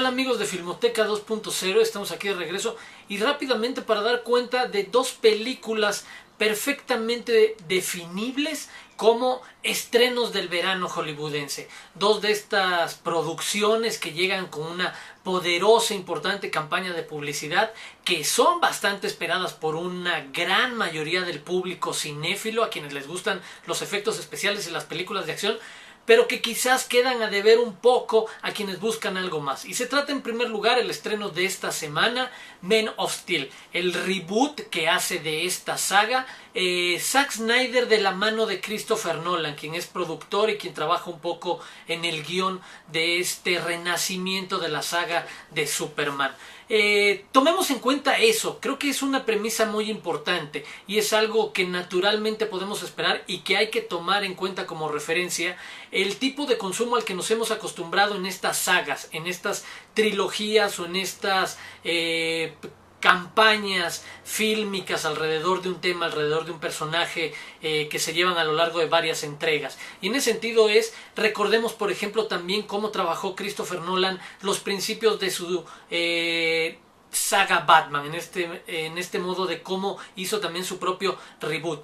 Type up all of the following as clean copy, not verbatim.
Hola amigos de Filmoteca 2.0, estamos aquí de regreso y rápidamente para dar cuenta de dos películas perfectamente definibles como estrenos del verano hollywoodense. Dos de estas producciones que llegan con una poderosa e importante campaña de publicidad que son bastante esperadas por una gran mayoría del público cinéfilo, a quienes les gustan los efectos especiales y las películas de acción, pero que quizás quedan a deber un poco a quienes buscan algo más. Y se trata en primer lugar el estreno de esta semana, Man of Steel, el reboot que hace de esta saga Zack Snyder de la mano de Christopher Nolan, quien es productor y quien trabaja un poco en el guión de este renacimiento de la saga de Superman. Tomemos en cuenta eso, creo que es una premisa muy importante y es algo que naturalmente podemos esperar y que hay que tomar en cuenta como referencia el tipo de consumo al que nos hemos acostumbrado en estas sagas, en estas trilogías o en estas campañas fílmicas alrededor de un tema, alrededor de un personaje que se llevan a lo largo de varias entregas. Y en ese sentido recordemos por ejemplo también cómo trabajó Christopher Nolan los principios de su saga Batman, en este modo de cómo hizo también su propio reboot.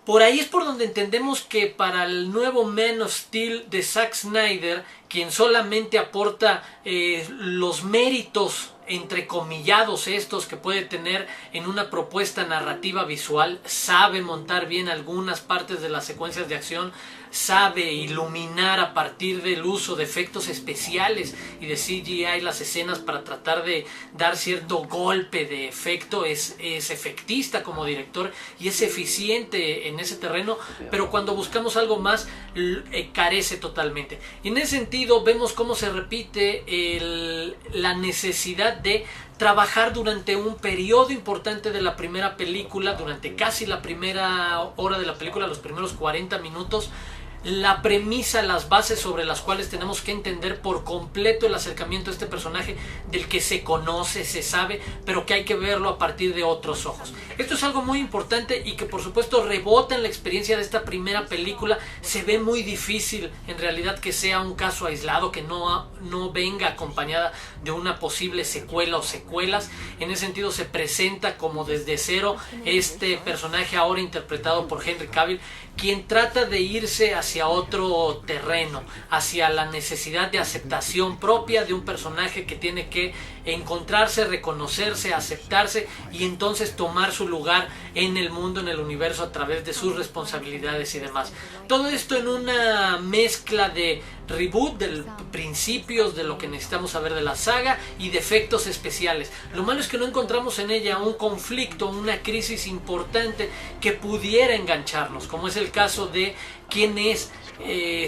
Por ahí es por donde entendemos que para el nuevo Man of Steel de Zack Snyder, quien solamente aporta los méritos entrecomillados estos que puede tener en una propuesta narrativa visual, sabe montar bien algunas partes de las secuencias de acción, sabe iluminar a partir del uso de efectos especiales y de CGI las escenas para tratar de dar cierto golpe de efecto, es efectista como director y es eficiente en ese terreno, pero cuando buscamos algo más carece totalmente. Y en ese sentido vemos cómo se repite la necesidad de trabajar durante un periodo importante de la primera película, durante casi la primera hora de la película, los primeros 40 minutos, la premisa, las bases sobre las cuales tenemos que entender por completo el acercamiento a este personaje del que se conoce, se sabe, pero que hay que verlo a partir de otros ojos. Esto es algo muy importante y que por supuesto rebota en la experiencia de esta primera película. Se ve muy difícil en realidad que sea un caso aislado, que no venga acompañada de una posible secuela o secuelas. En ese sentido se presenta como desde cero este personaje ahora interpretado por Henry Cavill, quien trata de irse hacia otro terreno, hacia la necesidad de aceptación propia de un personaje que tiene que encontrarse, reconocerse, aceptarse y entonces tomar su lugar en el mundo, en el universo a través de sus responsabilidades y demás. Todo esto en una mezcla de reboot, de principios de lo que necesitamos saber de la saga y de efectos especiales. Lo malo es que no encontramos en ella un conflicto, una crisis importante que pudiera engancharnos, como es el caso de quién es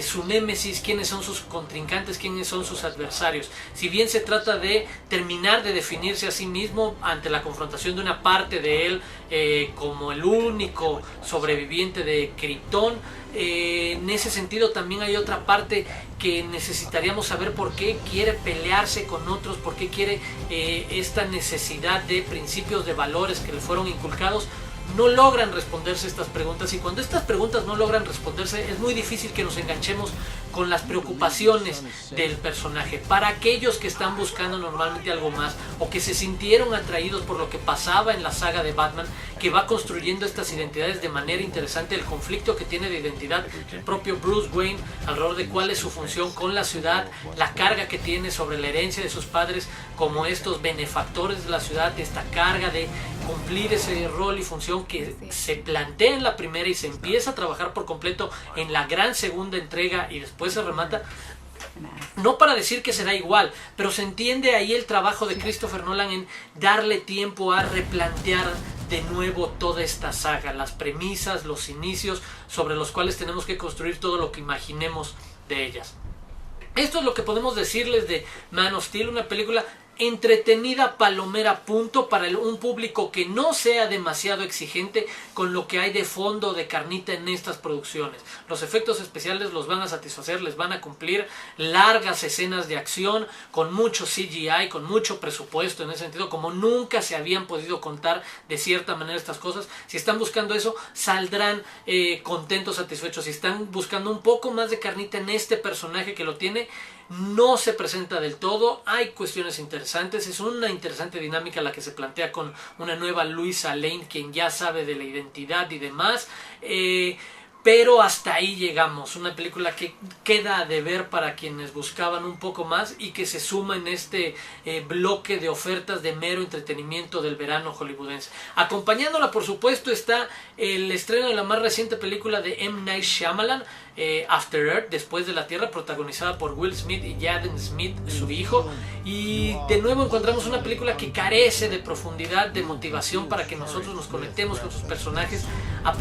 su némesis, quiénes son sus contrincantes, quiénes son sus adversarios. Si bien se trata de terminar de definirse a sí mismo ante la confrontación de una parte de él como el único sobreviviente de Krypton, en ese sentido también hay otra parte que necesitaríamos saber por qué quiere pelearse con otros, por qué quiere esta necesidad de principios, de valores que le fueron inculcados. No logran responderse estas preguntas, y cuando estas preguntas no logran responderse es muy difícil que nos enganchemos con las preocupaciones del personaje. Para aquellos que están buscando normalmente algo más o que se sintieron atraídos por lo que pasaba en la saga de Batman, que va construyendo estas identidades de manera interesante, el conflicto que tiene de identidad el propio Bruce Wayne, alrededor de cuál es su función con la ciudad, la carga que tiene sobre la herencia de sus padres como estos benefactores de la ciudad, esta carga de cumplir ese rol y función que se plantea en la primera y se empieza a trabajar por completo en la gran segunda entrega y después se remata. No para decir que será igual, pero se entiende ahí el trabajo de Christopher Nolan en darle tiempo a replantear de nuevo toda esta saga, las premisas, los inicios sobre los cuales tenemos que construir todo lo que imaginemos de ellas. Esto es lo que podemos decirles de Man of Steel, una película entretenida, palomera, punto, para un público que no sea demasiado exigente con lo que hay de fondo, de carnita en estas producciones. Los efectos especiales los van a satisfacer, les van a cumplir, largas escenas de acción con mucho CGI, con mucho presupuesto en ese sentido, como nunca se habían podido contar de cierta manera estas cosas. Si están buscando eso, saldrán contentos, satisfechos. Si están buscando un poco más de carnita en este personaje que lo tiene, no se presenta del todo, hay cuestiones interesantes, es una interesante dinámica la que se plantea con una nueva Luisa Lane, quien ya sabe de la identidad y demás, pero hasta ahí llegamos. Una película que queda de ver para quienes buscaban un poco más y que se suma en este bloque de ofertas de mero entretenimiento del verano hollywoodense. Acompañándola, por supuesto, está el estreno de la más reciente película de M. Night Shyamalan, After Earth, Después de la Tierra, protagonizada por Will Smith y Jaden Smith, su hijo. Y de nuevo encontramos una película que carece de profundidad, de motivación para que nosotros nos conectemos con sus personajes, a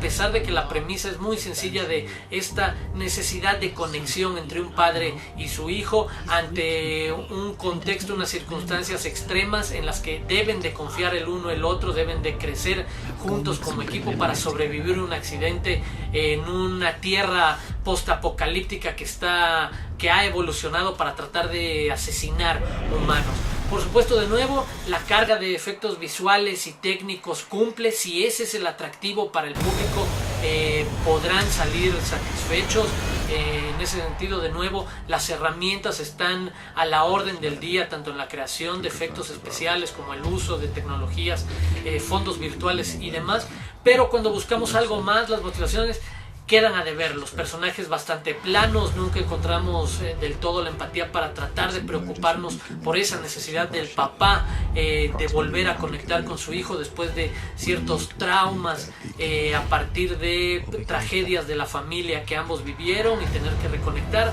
pesar de que la premisa es muy sencilla, de esta necesidad de conexión entre un padre y su hijo ante un contexto, unas circunstancias extremas en las que deben de confiar el uno el otro, deben de crecer juntos como equipo para sobrevivir un accidente en una tierra postapocalíptica que ha evolucionado para tratar de asesinar humanos. Por supuesto, de nuevo, la carga de efectos visuales y técnicos cumple. Si ese es el atractivo para el público, podrán salir satisfechos. En ese sentido, de nuevo, las herramientas están a la orden del día, tanto en la creación de efectos especiales como el uso de tecnologías, fondos virtuales y demás. Pero cuando buscamos algo más, las motivaciones quedan a deber. Los personajes bastante planos, nunca encontramos del todo la empatía para tratar de preocuparnos por esa necesidad del papá de volver a conectar con su hijo después de ciertos traumas, a partir de tragedias de la familia que ambos vivieron y tener que reconectar.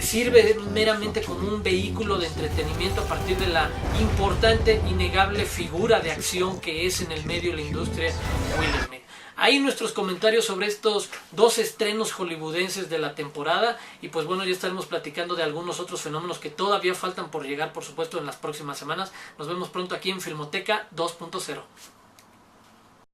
Sirve meramente como un vehículo de entretenimiento a partir de la importante, innegable figura de acción que es en el medio de la industria Will Smith. Ahí nuestros comentarios sobre estos dos estrenos hollywoodenses de la temporada, y pues bueno, ya estaremos platicando de algunos otros fenómenos que todavía faltan por llegar, por supuesto, en las próximas semanas. Nos vemos pronto aquí en Filmoteca 2.0.